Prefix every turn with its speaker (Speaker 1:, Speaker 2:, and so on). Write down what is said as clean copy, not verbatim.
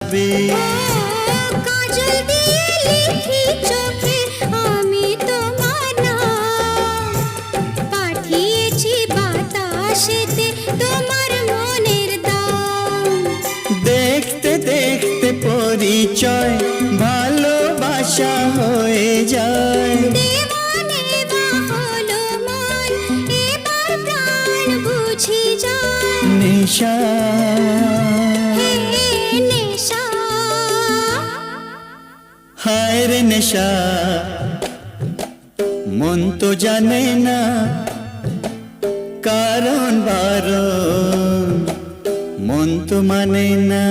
Speaker 1: থাকবে।
Speaker 2: কাজল দিয়ে লিখি চোখে আমি তোমার নাম, পাঠিয়েছি বাতাসেতে তোমার মনের দাম।
Speaker 1: দেখতে দেখতে পরিচয় ভালোবাসা হয়ে যায়।
Speaker 2: দেওয়ানে বা হলো মন, এবার প্রাণ বুঝি যায়।
Speaker 1: নেশা
Speaker 2: হে নেশা,
Speaker 1: হায় রে নেশা, মন তো জানে না কারণ বারণ, মন তো মানে না।